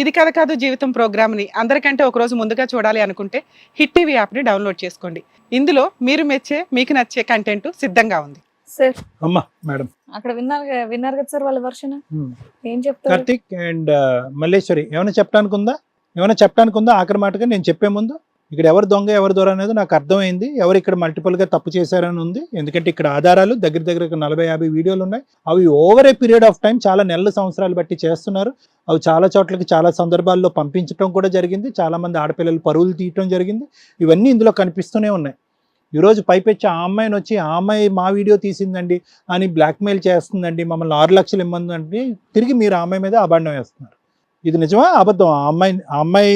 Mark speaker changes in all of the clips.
Speaker 1: ఇది కథ కాదు జీవితం ప్రోగ్రామ్ని అందరికంటే ఒక రోజు ముందుగా చూడాలి అనుకుంటే హిట్ టీవీ యాప్ని డౌన్లోడ్ చేసుకోండి. ఇందులో మీరు మెచ్చే మీకు నచ్చే కంటెంట్ సిద్ధంగా ఉంది.
Speaker 2: సార్
Speaker 3: అమ్మా మేడం
Speaker 2: అక్కడ విన్నారు కదా సార్ వాళ్ళ వర్షన్
Speaker 3: Hmm.
Speaker 2: ఏం చెప్తారు?
Speaker 3: కార్తిక్ అండ్ మల్లేశ్వరి ఏమైనా చెప్పడానికి ఉందా ఆఖరి మాటగా నేను చెప్పే ముందు ఇక్కడ ఎవరు దొంగ ఎవరు దొర అనేది నాకు అర్థమైంది. ఎవరు ఇక్కడ మల్టిపుల్ గా తప్పు చేశారని ఉంది. ఎందుకంటే ఇక్కడ ఆధారాలు దగ్గర 40-50 వీడియోలు ఉన్నాయి. అవి over a period of time చాలా నెలలు సంవత్సరాలు బట్టి చేస్తున్నారు. అవి చాలా చోట్లకి చాలా సందర్భాల్లో పంపించడం కూడా జరిగింది. చాలా మంది ఆడపిల్లలు పరువులు తీయటం జరిగింది. ఇవన్నీ ఇందులో కనిపిస్తూనే ఉన్నాయి. ఈరోజు పైపెచ్చి ఆ అమ్మాయిని వచ్చి ఆ అమ్మాయి మా వీడియో తీసిందండి అని బ్లాక్మెయిల్ చేస్తుందండి, మమ్మల్ని 6 లక్షలు ఇమ్మందండి, తిరిగి మీరు ఆ అమ్మాయి మీద అబాండం వేస్తున్నారు. ఇది నిజమా అబద్ధం? ఆ అమ్మాయి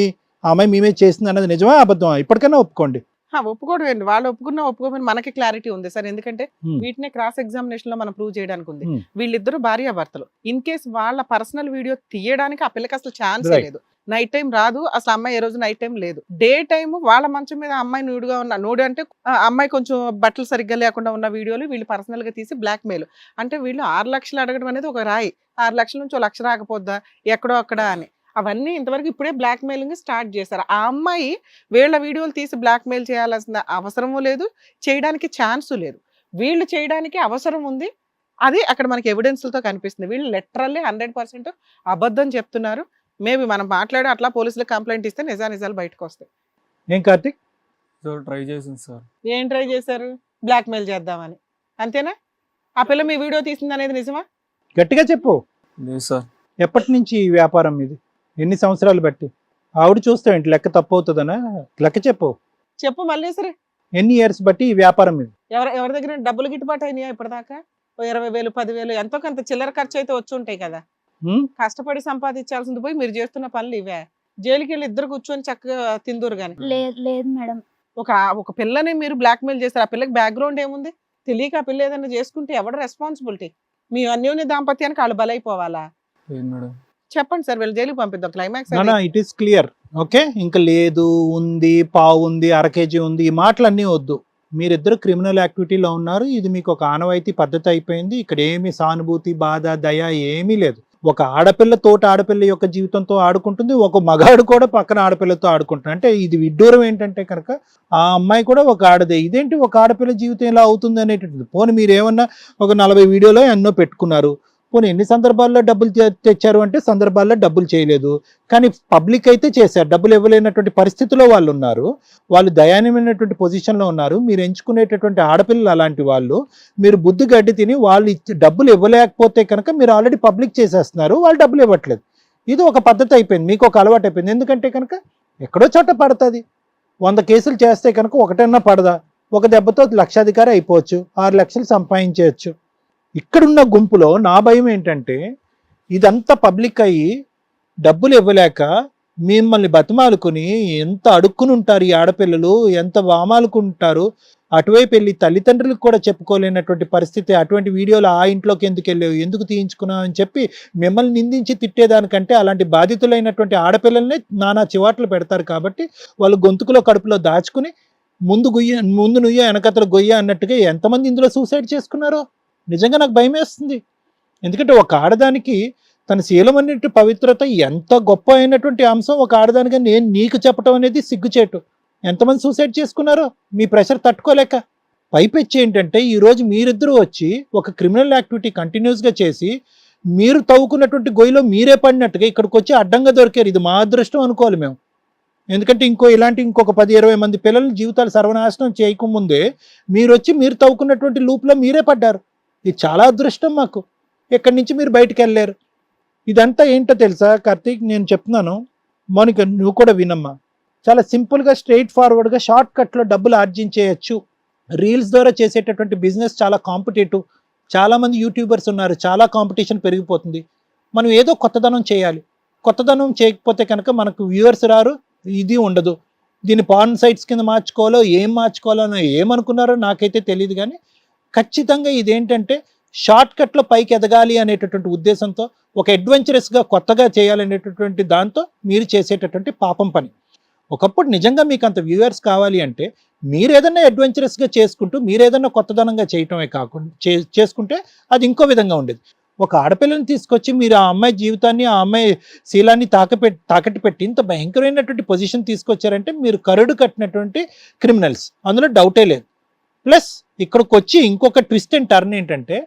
Speaker 3: మేమే చేసింది అన్నది నిజమా అబద్ధం? ఇప్పటికైనా ఒప్పుకోండి.
Speaker 1: ఒప్పుకోవడం ఏంటి, వాళ్ళు ఒప్పుకోమని మనకి క్లారిటీ ఉంది సార్. ఎందుకంటే
Speaker 3: Hmm.
Speaker 1: వీటినే క్రాస్ ఎగ్జామినేషన్ లో మనం ప్రూవ్ చేయడానికి ఉంది.
Speaker 3: Hmm.
Speaker 1: వీళ్ళిద్దరు భార్యాభర్తలు. ఇన్ కేస్ వాళ్ళ పర్సనల్ వీడియో తీయడానికి ఆ పిల్లకి అసలు ఛాన్స్
Speaker 3: Right.
Speaker 1: లేదు. నైట్ టైం రాదు అసలు. అమ్మాయి ఏ రోజు నైట్ టైం లేదు. డే టైం వాళ్ళ మంచం మీద అమ్మాయి నూడుగా ఉన్న, నూడు అంటే అమ్మాయి కొంచెం బట్టలు సరిగ్గా లేకుండా ఉన్న వీడియోలు వీళ్ళు పర్సనల్ గా తీసి బ్లాక్ మెయిల్. అంటే వీళ్ళు 6 లక్షలు అడగడం అనేది ఒక రాయి. 6 లక్షల నుంచి 1 లక్ష రాకపోద్దా ఎక్కడో అక్కడ అని అవన్నీ ఇంతవరకు ఇప్పుడే బ్లాక్ మెయిలింగ్ స్టార్ట్ చేశారు. ఆ అమ్మాయి వీళ్ళ వీడియోలు తీసి బ్లాక్ మెయిల్ చేయాల్సిన అవసరము లేదు, చేయడానికి ఛాన్స్ లేదు. వీళ్ళు చేయడానికి అవసరం ఉంది. అది అక్కడ మనకి ఎవిడెన్స్లతో కనిపిస్తుంది. వీళ్ళు లిటరల్లీ 100% అబద్ధం చెప్తున్నారు. మేబీ మనం మాట్లాడి అట్లా పోలీసులకు కంప్లైంట్ ఇస్తే నిజాలు బయటకు వస్తాయి.
Speaker 3: ఏం కార్తిక్?
Speaker 4: సార్ ట్రై చేసింది సార్.
Speaker 1: ఏం ట్రై చేశారు? బ్లాక్ మెయిల్ చేద్దామని, అంతేనా? ఆ పిల్ల మీ వీడియో తీసింది అనేది నిజమా?
Speaker 3: గట్టిగా చెప్పు.
Speaker 4: లేదు సార్.
Speaker 3: ఎప్పటి నుంచి ఈ వ్యాపారం ఇది? ఎన్ని సంవత్సరాలు బట్టి? ఆవిడ చూస్తావేంటి? లెక్క తప్పు అవుతుందనా? లెక్క చెప్పు.
Speaker 1: చెప్పు మళ్ళీ సరే.
Speaker 3: ఎన్ని ఇయర్స్ బట్టి ఈ వ్యాపారం ఇది?
Speaker 1: ఎవరి దగ్గర డబ్బులు గిట్టుబాటు అయినాయా ఇప్పటిదాకా? ఓ 20,000 10,000 ఎంతో కొంత చిల్లర ఖర్చు అయితే వచ్చి ఉంటాయి కదా.
Speaker 3: హ్మ్?
Speaker 1: కష్టపడి సంపాదించాల్సింది పోయి మీరు చేస్తున్న పనులు ఇవే. జైలుకి వెళ్ళి ఇద్దరు కూర్చొని చక్కగా తిందురు గాని.
Speaker 5: లేదు మేడం.
Speaker 1: ఒక పిల్లని మీరు బ్లాక్ మెయిల్ చేస్తారు. ఆ పిల్లకి బ్యాక్గ్రౌండ్ ఏముంది? తెలియక ఆ పిల్ల ఏదైనా చేసుకుంటే ఎవడ రెస్పాన్సిబిలిటీ? మీ అన్యోన్య దాంపత్యానికి వాళ్ళు బలైపోవాలా?
Speaker 4: లేదు మేడం.
Speaker 1: చెప్పండి సార్, వీళ్ళు జైలుకి పంపిద్దాం. Climax
Speaker 3: it is clear. Okay, ఇంకా లేదు, ఉంది, పావు ఉంది, 1/2 కేజీ ఉంది, ఈ మాటలన్నీ వద్దు. మీరిద్దరు క్రిమినల్ యాక్టివిటీలో ఉన్నారు. ఇది మీకు ఒక ఆనవాయితీ పద్ధతి అయిపోయింది. ఇక్కడ ఏమి సానుభూతి, బాధ, దయ ఏమీ లేదు. ఒక ఆడపిల్ల తోటి ఆడపిల్ల యొక్క జీవితంతో ఆడుకుంటుంది, ఒక మగాడు కూడా పక్కన ఆడపిల్లతో ఆడుకుంటుంది. అంటే ఇది విడ్డూరం ఏంటంటే కనుక ఆ అమ్మాయి కూడా ఒక ఆడదే. ఇదేంటి ఒక ఆడపిల్ల జీవితం ఇలా అవుతుంది అనేటటువంటి. పోనీ మీరు ఏమన్నా ఒక 40 వీడియోలో ఎన్నో పెట్టుకున్నారు. పోనీ ఎన్ని సందర్భాల్లో డబ్బులు తెచ్చారు అంటే సందర్భాల్లో డబ్బులు చేయలేదు, కానీ పబ్లిక్ అయితే చేశారు. డబ్బులు ఇవ్వలేనటువంటి పరిస్థితిలో వాళ్ళు ఉన్నారు. వాళ్ళు దయానీయమైనటువంటి పొజిషన్లో ఉన్నారు. మీరు ఎంచుకునేటటువంటి ఆడపిల్లలు అలాంటి వాళ్ళు. మీరు బుద్ధి గడ్డి తిని వాళ్ళు డబ్బులు ఇవ్వలేకపోతే కనుక మీరు ఆల్రెడీ పబ్లిక్ చేసేస్తున్నారు. వాళ్ళు డబ్బులు ఇవ్వట్లేదు. ఇది ఒక పద్ధతి అయిపోయింది, మీకు ఒక అలవాటు అయిపోయింది. ఎందుకంటే కనుక ఎక్కడో చోట పడుతుంది. 100 కేసులు చేస్తే కనుక ఒకటన్నా పడదా? ఒక దెబ్బతో లక్షాధికారి అయిపోవచ్చు, 6 లక్షలు సంపాదించవచ్చు. ఇక్కడున్న గుంపులో నా భయం ఏంటంటే ఇదంతా పబ్లిక్ అయ్యి డబ్బులు ఇవ్వలేక మిమ్మల్ని బతిమాలుకుని ఎంత అడుక్కుని ఉంటారు ఈ ఆడపిల్లలు, ఎంత వామాలుకుంటారు. అటువైపు వెళ్ళి తల్లిదండ్రులకు కూడా చెప్పుకోలేనటువంటి పరిస్థితి. అటువంటి వీడియోలు ఆ ఇంట్లోకి ఎందుకు వెళ్ళావు, ఎందుకు తీయించుకున్నావు అని చెప్పి మిమ్మల్ని నిందించి తిట్టేదానికంటే అలాంటి బాధితులైనటువంటి ఆడపిల్లల్ని నానా చివాట్లు పెడతారు. కాబట్టి వాళ్ళు గొంతుకులో కడుపులో దాచుకుని ముందు నుయ్య వెనకతలు గొయ్య అన్నట్టుగా ఎంతమంది ఇందులో సూసైడ్ చేసుకున్నారో నిజంగా నాకు భయం వేస్తుంది. ఎందుకంటే ఒక ఆడదానికి తన శీలం అన్నిటి పవిత్రత ఎంత గొప్ప అయినటువంటి అంశం ఒక ఆడదానిగా నేను నీకు చెప్పడం అనేది సిగ్గుచేటు. ఎంతమంది సూసైడ్ చేసుకున్నారో మీ ప్రెషర్ తట్టుకోలేక. పైపెచ్చి ఏంటంటే ఈరోజు మీరిద్దరూ వచ్చి ఒక క్రిమినల్ యాక్టివిటీ కంటిన్యూస్గా చేసి మీరు తవ్వుకున్నటువంటి గొయ్యిలో మీరే పడినట్టుగా ఇక్కడికి వచ్చి అడ్డంగా దొరికారు. ఇది మా అదృష్టం అనుకోవాలి మేము. ఎందుకంటే ఇంకొక 10-20 మంది పిల్లల జీవితాలు సర్వనాశనం చేయకముందే మీరు తవ్వుకున్నటువంటి లూప్లో మీరే పడ్డారు. ఇది చాలా అదృష్టం మాకు. ఎక్కడి నుంచి మీరు బయటకు వెళ్ళారు. ఇదంతా ఏంటో తెలుసా కార్తీక్, నేను చెప్తున్నాను. మౌనిక నువ్వు కూడా వినమ్మా. చాలా సింపుల్గా స్ట్రైట్ ఫార్వర్డ్గా షార్ట్ కట్లో డబ్బులు ఆర్జించేయచ్చు. రీల్స్ ద్వారా చేసేటటువంటి బిజినెస్ చాలా కాంపిటేటివ్. చాలామంది యూట్యూబర్స్ ఉన్నారు, చాలా కాంపిటీషన్ పెరిగిపోతుంది. మనం ఏదో కొత్తదనం చేయాలి. కొత్తదనం చేయకపోతే కనుక మనకు వ్యూవర్స్ రారు, ఇది ఉండదు. దీన్ని పార్న్ సైట్స్ కింద మార్చుకోవాలో ఏం మార్చుకోవాలో ఏమనుకున్నారో నాకైతే తెలియదు. కానీ ఖచ్చితంగా ఇదేంటంటే షార్ట్ కట్లో పైకి ఎదగాలి అనేటటువంటి ఉద్దేశంతో ఒక అడ్వెంచరస్గా కొత్తగా చేయాలనేటటువంటి దాంతో మీరు చేసేటటువంటి పాపం పని. ఒకప్పుడు నిజంగా మీకు అంత వ్యూవర్స్ కావాలి అంటే మీరు ఏదైనా అడ్వెంచరస్గా చేసుకుంటూ మీరు ఏదైనా కొత్తదనంగా చేయటమే కాకుండా చేసుకుంటే అది ఇంకో విధంగా ఉండేది. ఒక ఆడపిల్లని తీసుకొచ్చి మీరు ఆ అమ్మాయి జీవితాన్ని ఆ అమ్మాయి శీలాన్ని తాకట్టు పెట్టి ఇంత భయంకరమైనటువంటి పొజిషన్ తీసుకొచ్చారంటే మీరు కరుడు కట్టినటువంటి క్రిమినల్స్, అందులో డౌటే లేదు. ప్లస్ ఇక్కడికి వచ్చి ఇంకొక ట్విస్ట్ అండ్ టర్న్ ఏంటంటే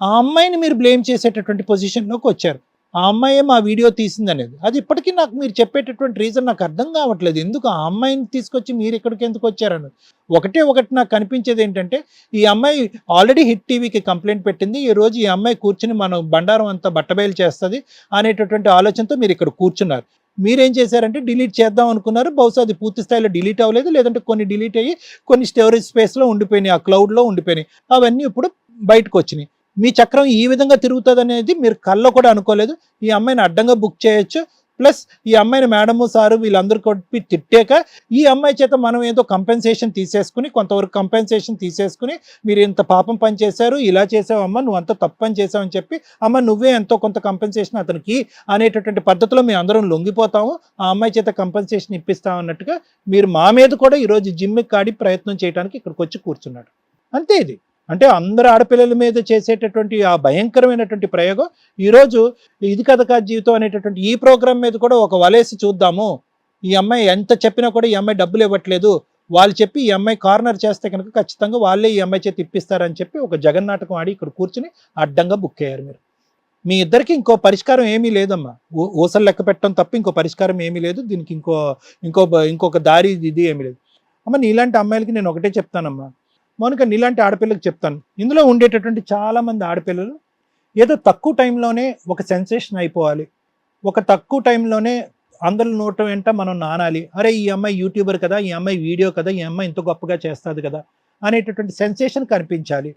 Speaker 3: ఆ అమ్మాయిని మీరు బ్లేమ్ చేసేటటువంటి పొజిషన్లోకి వచ్చారు. ఆ అమ్మాయే మా వీడియో తీసింది అనేది. అది ఇప్పటికీ నాకు మీరు చెప్పేటటువంటి రీజన్ నాకు అర్థం కావట్లేదు. ఎందుకు ఆ అమ్మాయిని తీసుకొచ్చి మీరు ఇక్కడికి ఎందుకు వచ్చారన్నది. ఒకటి నాకు కనిపించేది ఏంటంటే ఈ అమ్మాయి ఆల్రెడీ హిట్ టీవీకి కంప్లైంట్ పెట్టింది. ఈ రోజు ఈ అమ్మాయి కూర్చుని మనం బండారం అంతా బట్టబయలు చేస్తుంది అనేటటువంటి ఆలోచనతో మీరు ఇక్కడ కూర్చున్నారు. మీరేం చేశారంటే డిలీట్ చేద్దాం అనుకున్నారు. బహుశా అది పూర్తి స్థాయిలో డిలీట్ అవ్వలేదు, లేదంటే కొన్ని డిలీట్ అయ్యి కొన్ని స్టోరేజ్ స్పేస్లో ఉండిపోయినాయి, ఆ క్లౌడ్లో ఉండిపోయినాయి. అవన్నీ ఇప్పుడు బయటకు వచ్చినాయి. మీ చక్రం ఈ విధంగా తిరుగుతుంది అనేది మీరు కల్లో కూడా అనుకోలేదు. ఈ అమ్మాయిని అడ్డంగా బుక్ చేయొచ్చు. ప్లస్ ఈ అమ్మాయిని మేడము సారు వీళ్ళందరూ కొట్టి తిట్టాక ఈ అమ్మాయి చేత మనం ఏదో కంపెన్సేషన్ తీసేసుకుని కొంతవరకు కంపెన్సేషన్ తీసేసుకుని మీరు ఇంత పాపం పని చేశారు, ఇలా చేసావమ్మా, నువ్వు అంత తప్పు పని చేసావని చెప్పి అమ్మ నువ్వే ఎంతో కొంత కంపెన్సేషన్ అతనికి అనేటటువంటి పద్ధతిలో మేము అందరం లొంగిపోతాము, ఆ అమ్మాయి చేత కంపెన్సేషన్ ఇప్పిస్తాం అన్నట్టుగా మీరు మా మీద కూడా ఈరోజు జిమ్కి కాడి ప్రయత్నం చేయడానికి ఇక్కడికి వచ్చి కూర్చున్నాడు. అంతే. ఇది అంటే అందరు ఆడపిల్లల మీద చేసేటటువంటి ఆ భయంకరమైనటువంటి ప్రయోగం ఈరోజు ఇది కథ కాదు జీవితం అనేటటువంటి ఈ ప్రోగ్రామ్ మీద కూడా ఒక వలేసి చూద్దాము. ఈ అమ్మాయి ఎంత చెప్పినా కూడా ఈ అమ్మాయి డబ్బులు ఇవ్వట్లేదు, వాళ్ళు చెప్పి ఈ అమ్మాయి కార్నర్ చేస్తే కనుక ఖచ్చితంగా వాళ్ళే ఈ అమ్మాయి చేతి ఇప్పిస్తారని చెప్పి ఒక జగన్నాటకం ఆడి ఇక్కడ కూర్చుని అడ్డంగా బుక్ అయ్యారు మీరు. మీ ఇద్దరికి ఇంకో పరిష్కారం ఏమీ లేదమ్మా. ఊసలు లెక్క పెట్టడం తప్ప ఇంకో పరిష్కారం ఏమీ లేదు. దీనికి ఇంకొక దారి ఇది ఏమీ లేదు. అమ్మ నీలాంటి అమ్మాయిలకి నేను ఒకటే చెప్తానమ్మా, మౌనిక నీలాంటి ఆడపిల్లకి చెప్తాను, ఇందులో ఉండేటటువంటి చాలామంది ఆడపిల్లలు ఏదో తక్కువ టైంలోనే ఒక సెన్సేషన్ అయిపోవాలి, ఒక తక్కువ టైంలోనే అందరి నోట వెంట మనం నానాలి, అరే ఈ అమ్మాయి యూట్యూబర్ కదా, ఈ అమ్మాయి వీడియో కదా, ఈ అమ్మాయి ఇంత గొప్పగా చేస్తుంది కదా అనేటటువంటి సెన్సేషన్ కనిపించాలి.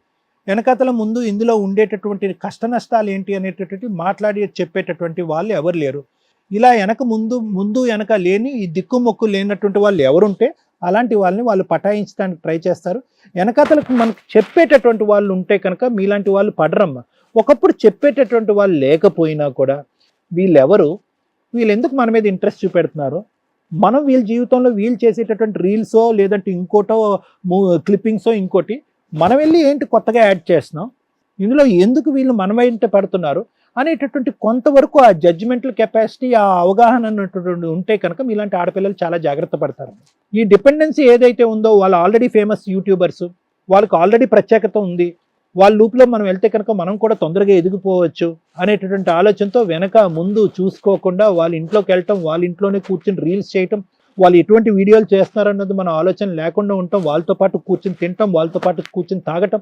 Speaker 3: వెనకతల ముందు ఇందులో ఉండేటటువంటి కష్ట నష్టాలు ఏంటి అనేటటువంటి మాట్లాడి చెప్పేటటువంటి వాళ్ళు ఎవరు లేరు. ఇలా ముందు వెనక లేని ఈ దిక్కుమొక్కు లేనటువంటి వాళ్ళు ఎవరుంటే అలాంటి వాళ్ళని వాళ్ళు పటాయించడానికి ట్రై చేస్తారు. వెనకాతలకు మనకు చెప్పేటటువంటి వాళ్ళు ఉంటే కనుక మీలాంటి వాళ్ళు పడరమ్మా. ఒకప్పుడు చెప్పేటటువంటి వాళ్ళు లేకపోయినా కూడా వీళ్ళు ఎందుకు మన మీద ఇంట్రెస్ట్ చూపెడుతున్నారు, మనం వీళ్ళ జీవితంలో వీళ్ళు చేసేటటువంటి రీల్సో లేదంటే ఇంకోటో క్లిప్పింగ్సో ఇంకోటి మనం వెళ్ళి ఏంటి కొత్తగా యాడ్ చేస్తున్నాం, ఇందులో ఎందుకు వీళ్ళు మన వెంట పడుతున్నారు అనేటటువంటి కొంతవరకు ఆ జడ్జిమెంటల్ కెపాసిటీ, ఆ అవగాహన అన్నటువంటి ఉంటే కనుక మీలాంటి ఆడపిల్లలు చాలా జాగ్రత్త పడతారు. ఈ డిపెండెన్సీ ఏదైతే ఉందో వాళ్ళు ఆల్రెడీ ఫేమస్ యూట్యూబర్స్, వాళ్ళకి ఆల్రెడీ ప్రత్యేకత ఉంది, వాళ్ళ లూప్లో మనం వెళ్తే కనుక మనం కూడా తొందరగా ఎదిగిపోవచ్చు అనేటటువంటి ఆలోచనతో వెనక ముందు చూసుకోకుండా వాళ్ళ ఇంట్లోకి వెళ్ళటం, వాళ్ళ ఇంట్లోనే కూర్చొని రీల్స్ చేయటం, వాళ్ళు ఎటువంటి వీడియోలు చేస్తున్నారన్నది మన ఆలోచన లేకుండా ఉండటం, వాళ్ళతో పాటు కూర్చొని తినటం, వాళ్ళతో పాటు కూర్చొని తాగటం,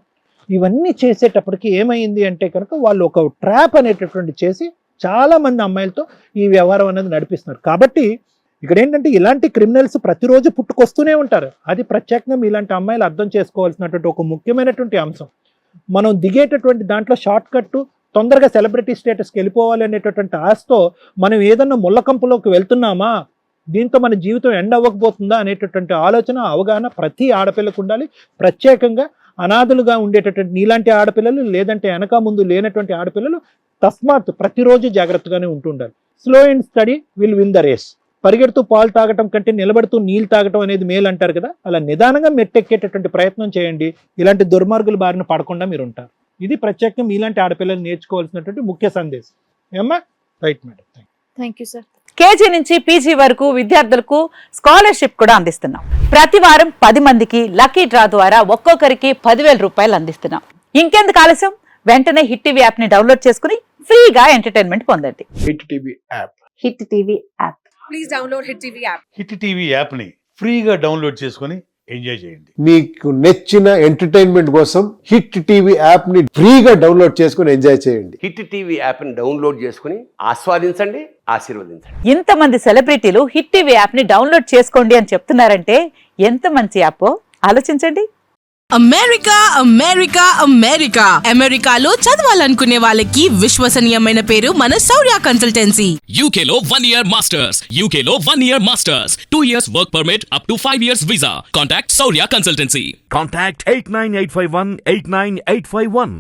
Speaker 3: ఇవన్నీ చేసేటప్పటికి ఏమైంది అంటే కనుక వాళ్ళు ఒక ట్రాప్ అనేటటువంటి చేసి చాలా మంది అమ్మాయిలతో ఈ వ్యవహారం అనేది నడిపిస్తున్నారు. కాబట్టి ఇక్కడ ఏంటంటే ఇలాంటి క్రిమినల్స్ ప్రతిరోజు పుట్టుకొస్తూనే ఉంటారు. అది ప్రత్యేకంగా ఇలాంటి అమ్మాయిలు అర్థం చేసుకోవాల్సినటువంటి ఒక ముఖ్యమైనటువంటి అంశం. మనం దిగేటటువంటి దాంట్లో షార్ట్ కట్ తొందరగా సెలబ్రిటీ స్టేటస్కి వెళ్ళిపోవాలి అనేటటువంటి ఆశతో మనం ఏదన్నా ముళ్ళకంపులోకి వెళ్తున్నామా, దీంతో మన జీవితం ఎండ్ అవ్వకపోతుందా అనేటటువంటి ఆలోచన అవగాహన ప్రతి ఆడపిల్లకు ఉండాలి. ప్రత్యేకంగా అనాథలుగా ఉండేటటువంటి నీలాంటి ఆడపిల్లలు లేదంటే వెనక ముందు లేనటువంటి ఆడపిల్లలు తస్మాత్ ప్రతిరోజు జాగ్రత్తగానే ఉంటుండాలి. Slow and steady will win the race. పరిగెడుతూ పాలు తాగటం కంటే నిలబడుతూ నీళ్ళు తాగటం అనేది మేలు అంటారు కదా, అలా నిదానంగా మెట్టెక్కేటటువంటి ప్రయత్నం చేయండి. ఇలాంటి దుర్మార్గుల బారిన పడకుండా మీరు ఉంటారు. ఇది ప్రత్యేకంగా మీలాంటి ఆడపిల్లలు నేర్చుకోవాల్సినటువంటి ముఖ్య సందేశం. ఏమ్మా? Right madam,
Speaker 2: thank you sir.
Speaker 5: KG నుంచి పీజీ వరకు విద్యార్థులకు స్కాలర్షిప్ కూడా అందిస్తున్నాం. ప్రతి వారం 10 మందికి లక్కీ డ్రా ద్వారా ఒక్కొక్కరికి 10,000 రూపాయలు అందిస్తున్నాం. ఇంకెందుకు ఆలస్యం, వెంటనే హిట్ టీవీ యాప్ ని డౌన్లోడ్ చేసుకుని ఫ్రీగా ఎంటర్టైన్మెంట్ పొందండి.
Speaker 6: Hit TV app.
Speaker 5: Hit TV app.
Speaker 7: Please download hit TV app.
Speaker 8: Hit TV యాప్ని ఫ్రీగా డౌన్లోడ్ చేసుకొని ఎంజాయ్ చేయండి.
Speaker 6: మీకు నచ్చిన ఎంటర్టైన్మెంట్ కోసం హిట్ టీవీ యాప్ ని ఫ్రీగా డౌన్లోడ్ చేసుకొని ఎంజాయ్ చేయండి.
Speaker 9: హిట్ టీవీ యాప్ని డౌన్లోడ్ చేసుకుని ఆస్వాదించండి, ఆశీర్వదించండి.
Speaker 5: ఇంతమంది సెలబ్రిటీలు హిట్ టీవీ యాప్ ని డౌన్లోడ్ చేసుకోండి అని చెప్తున్నారంటే ఎంత మంచి యాప్ ఆలోచించండి.
Speaker 10: అమెరికా అమెరికా అమెరికా అమెరికాలో చదవాలనుకునే వాళ్ళకి విశ్వసనీయమైన పేరు మన శౌర్య కన్సల్టెన్సీ.
Speaker 11: UK లో 1 year masters, UK లో 1 year masters, 2 years work permit up to 5 years visa. Contact Saurya Consultancy.
Speaker 12: Contact 89851 89851.